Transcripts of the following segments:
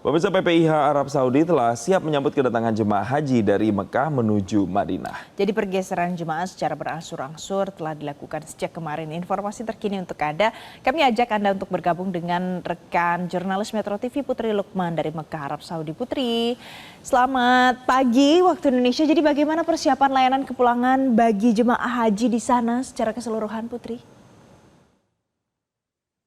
Pemirsa PPIH Arab Saudi telah siap menyambut kedatangan jemaah haji dari Mekah menuju Madinah. Jadi pergeseran jemaah secara berangsur-angsur telah dilakukan sejak kemarin. Informasi terkini untuk Anda, kami ajak Anda untuk bergabung dengan rekan jurnalis Metro TV Putri Lukman dari Mekah, Arab Saudi. Putri, selamat pagi waktu Indonesia. Jadi bagaimana persiapan layanan kepulangan bagi jemaah haji di sana secara keseluruhan, Putri?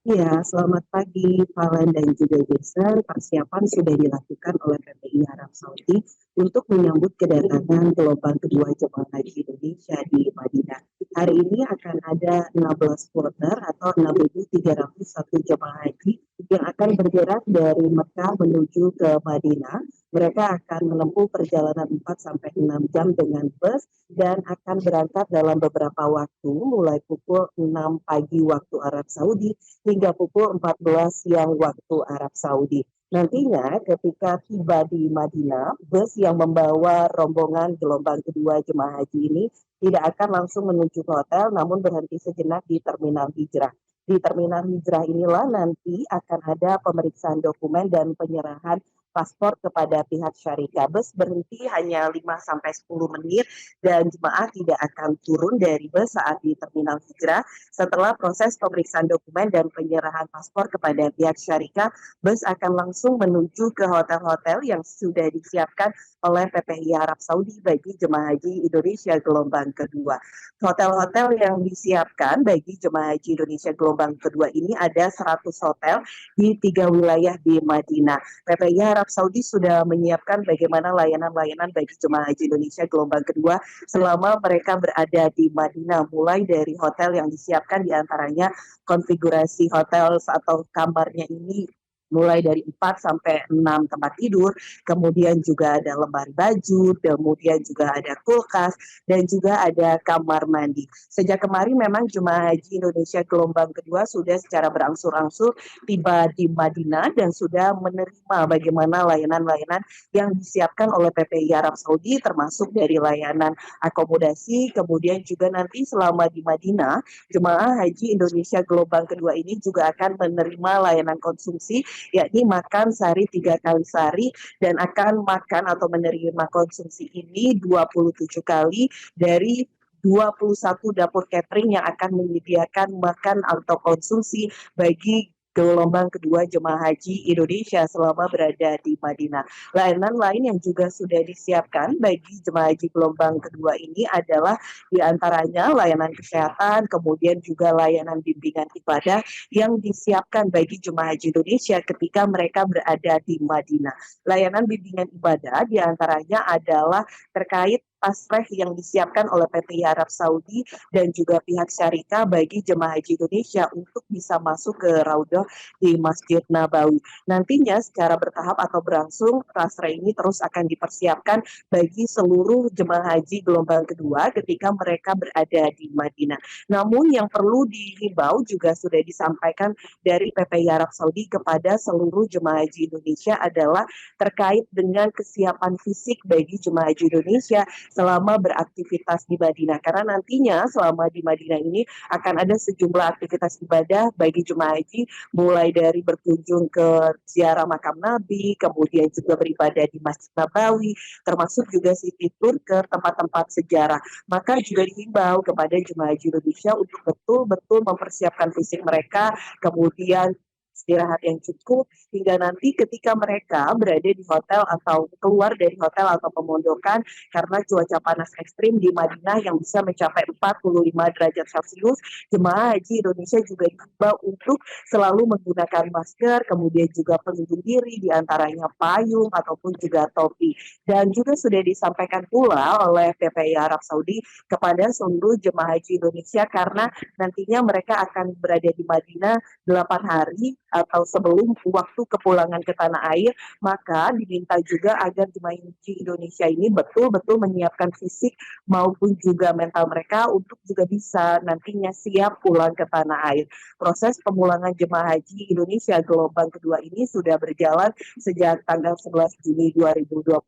Ya, selamat pagi, Valen dan juga Jason. Persiapan sudah dilakukan oleh PPI Arab Saudi untuk menyambut kedatangan gelombang kedua jemaah haji Indonesia di Madinah. Hari ini akan ada 16 kloter atau 6.301 jemaah haji yang akan bergerak dari Mekah menuju ke Madinah. Mereka akan menempuh perjalanan 4-6 jam dengan bus dan akan berangkat dalam beberapa waktu mulai pukul 6 pagi waktu Arab Saudi hingga pukul 14 siang waktu Arab Saudi. Nantinya ketika tiba di Madinah, bus yang membawa rombongan gelombang kedua jemaah haji ini tidak akan langsung menuju ke hotel namun berhenti sejenak di terminal hijrah. Di terminal hijrah inilah nanti akan ada pemeriksaan dokumen dan penyerahan paspor kepada pihak syarikat. Bus berhenti hanya 5-10 menit dan jemaah tidak akan turun dari bus saat di terminal hijrah. Setelah proses pemeriksaan dokumen dan penyerahan paspor kepada pihak syarikat, bus akan langsung menuju ke hotel-hotel yang sudah disiapkan oleh PPI Arab Saudi bagi jemaah haji Indonesia gelombang kedua. Hotel-hotel yang disiapkan bagi jemaah haji Indonesia gelombang kedua ini ada 100 hotel di 3 wilayah di Madinah. PPI Arab Saudi sudah menyiapkan bagaimana layanan-layanan bagi jemaah haji Indonesia gelombang kedua selama mereka berada di Madinah, mulai dari hotel yang disiapkan diantaranya konfigurasi hotel atau kamarnya ini mulai dari 4-6 tempat tidur, kemudian juga ada lemari baju, kemudian juga ada kulkas, dan juga ada kamar mandi. Sejak kemarin memang jemaah haji Indonesia gelombang kedua sudah secara berangsur-angsur tiba di Madinah dan sudah menerima bagaimana layanan-layanan yang disiapkan oleh PPI Arab Saudi termasuk dari layanan akomodasi, kemudian juga nanti selama di Madinah, jemaah haji Indonesia gelombang kedua ini juga akan menerima layanan konsumsi yakni makan sehari 3 kali sehari dan akan makan atau menerima konsumsi ini 27 kali dari 21 dapur catering yang akan menyediakan makan atau konsumsi bagi gelombang kedua jemaah haji Indonesia selama berada di Madinah. Layanan lain yang juga sudah disiapkan bagi jemaah haji gelombang kedua ini adalah diantaranya layanan kesehatan, kemudian juga layanan bimbingan ibadah yang disiapkan bagi jemaah haji Indonesia ketika mereka berada di Madinah. Layanan bimbingan ibadah diantaranya adalah terkait pasreh yang disiapkan oleh PPI Arab Saudi dan juga pihak syarikat bagi jemaah haji Indonesia untuk bisa masuk ke Raudhah di Masjid Nabawi. Nantinya secara bertahap atau berangsur pasreh ini terus akan dipersiapkan bagi seluruh jemaah haji gelombang kedua ketika mereka berada di Madinah. Namun yang perlu dihimbau juga sudah disampaikan dari PPI Arab Saudi kepada seluruh jemaah haji Indonesia adalah terkait dengan kesiapan fisik bagi jemaah haji Indonesia selama beraktivitas di Madinah. Karena nantinya selama di Madinah ini akan ada sejumlah aktivitas ibadah bagi jemaah haji mulai dari berkunjung ke ziarah makam Nabi, kemudian juga beribadah di Masjid Nabawi, termasuk juga city tour ke tempat-tempat sejarah. Maka juga dihimbau kepada jemaah haji Indonesia untuk betul-betul mempersiapkan fisik mereka, kemudian istirahat yang cukup hingga nanti ketika mereka berada di hotel atau keluar dari hotel atau pemondokan karena cuaca panas ekstrim di Madinah yang bisa mencapai 45 derajat Celcius, jemaah haji Indonesia juga diimbau untuk selalu menggunakan masker, kemudian juga pelindung diri diantaranya payung ataupun juga topi. Dan juga sudah disampaikan pula oleh PPI Arab Saudi kepada seluruh jemaah haji Indonesia karena nantinya mereka akan berada di Madinah 8 hari atau sebelum waktu kepulangan ke tanah air, maka diminta juga agar jemaah haji Indonesia ini betul-betul menyiapkan fisik maupun juga mental mereka untuk juga bisa nantinya siap pulang ke tanah air. Proses pemulangan jemaah haji Indonesia gelombang kedua ini sudah berjalan sejak tanggal 11 Juni 2025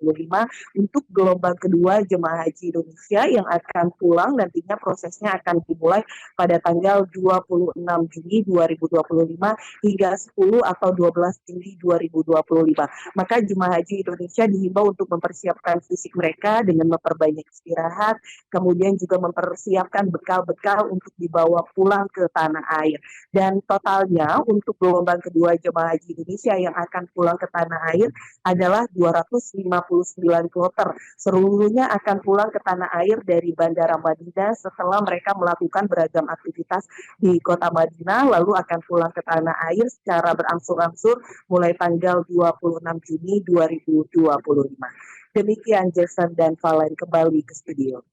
untuk gelombang kedua jemaah haji Indonesia yang akan pulang nantinya prosesnya akan dimulai pada tanggal 26 Juni 2025 hingga 10 atau 12 Juli 2025. Maka jemaah haji Indonesia dihimbau untuk mempersiapkan fisik mereka dengan memperbanyak istirahat, kemudian juga mempersiapkan bekal-bekal untuk dibawa pulang ke tanah air. Dan totalnya untuk gelombang kedua jemaah haji Indonesia yang akan pulang ke tanah air adalah 259 kloter. Seluruhnya akan pulang ke tanah air dari Bandara Madinah setelah mereka melakukan beragam aktivitas di kota Madinah, lalu akan pulang ke tanah air secara berangsur-angsur mulai tanggal 26 Juni 2025. Demikian Jason dan Valen, kembali ke studio.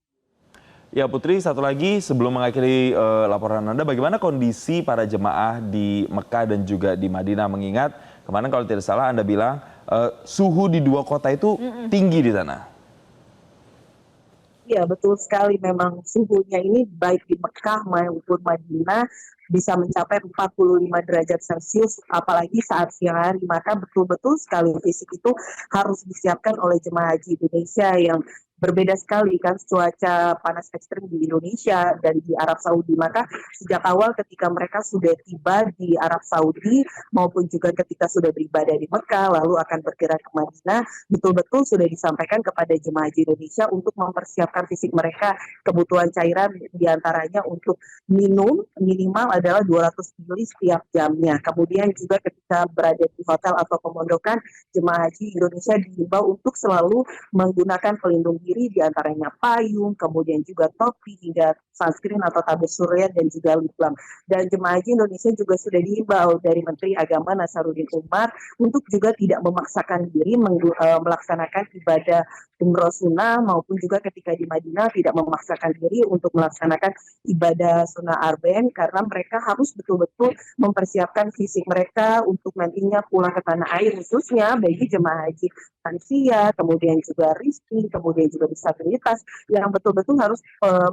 Ya Putri, satu lagi sebelum mengakhiri laporan Anda, bagaimana kondisi para jemaah di Mekah dan juga di Madinah, mengingat kemarin kalau tidak salah Anda bilang suhu di dua kota itu tinggi di sana. Ya, betul sekali. Memang suhunya ini baik di Mekah maupun Madinah bisa mencapai 45 derajat Celcius, apalagi saat siang hari. Maka betul-betul sekali fisik itu harus disiapkan oleh jemaah haji Indonesia yang berbeda sekali kan cuaca panas ekstrim di Indonesia dan di Arab Saudi. Maka sejak awal ketika mereka sudah tiba di Arab Saudi maupun juga ketika sudah beribadah di Mekah lalu akan bergerak ke Madinah, betul-betul sudah disampaikan kepada jemaah haji Indonesia untuk mempersiapkan fisik mereka, kebutuhan cairan diantaranya untuk minum minimal adalah 200 ml setiap jamnya. Kemudian juga ketika berada di hotel atau pemondokan, jemaah haji Indonesia diimbau untuk selalu menggunakan pelindung diri diantaranya payung, kemudian juga topi hingga sunscreen atau tabir surya dan juga lip balm. Dan jemaah haji Indonesia juga sudah diimbau dari Menteri Agama Nasaruddin Umar untuk juga tidak memaksakan diri melaksanakan ibadah umroh sunnah maupun juga ketika di Madinah tidak memaksakan diri untuk melaksanakan ibadah sunnah arbain karena mereka harus betul-betul mempersiapkan fisik mereka untuk nantinya pulang ke tanah air, khususnya bagi jemaah haji lansia, kemudian juga riskin, kemudian juga disabilitas yang betul-betul harus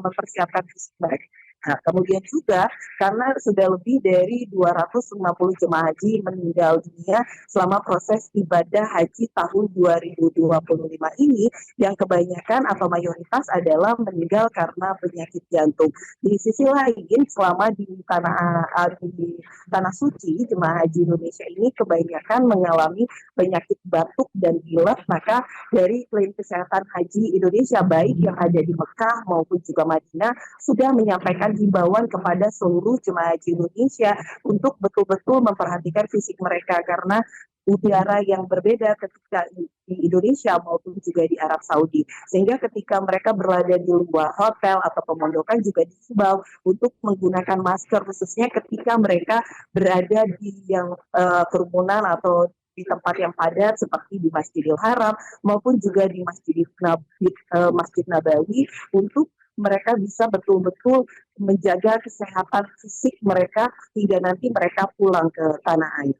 mempersiapkan fisik mereka. Nah, kemudian juga karena sudah lebih dari 250 jemaah haji meninggal dunia selama proses ibadah haji tahun 2025 ini, yang kebanyakan atau mayoritas adalah meninggal karena penyakit jantung. Di sisi lain, selama di tanah suci, jemaah haji Indonesia ini kebanyakan mengalami penyakit batuk dan pilek. Maka dari klaim kesehatan haji Indonesia baik yang ada di Mekah maupun juga Madinah sudah menyampaikan himbauan kepada seluruh jemaah haji Indonesia untuk betul-betul memperhatikan fisik mereka karena udara yang berbeda ketika di Indonesia maupun juga di Arab Saudi. Sehingga ketika mereka berada di luar hotel atau pemondokan juga dihimbau untuk menggunakan masker khususnya ketika mereka berada di yang kerumunan atau di tempat yang padat seperti di Masjidil Haram maupun juga di Masjid Nabawi untuk mereka bisa betul-betul menjaga kesehatan fisik mereka hingga nanti mereka pulang ke tanah air.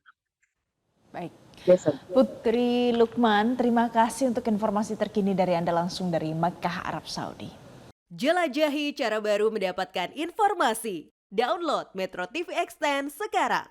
Baik. Yes, Putri Lukman, terima kasih untuk informasi terkini dari Anda langsung dari Makkah, Arab Saudi. Jelajahi cara baru mendapatkan informasi. Download Metro TV Extend sekarang.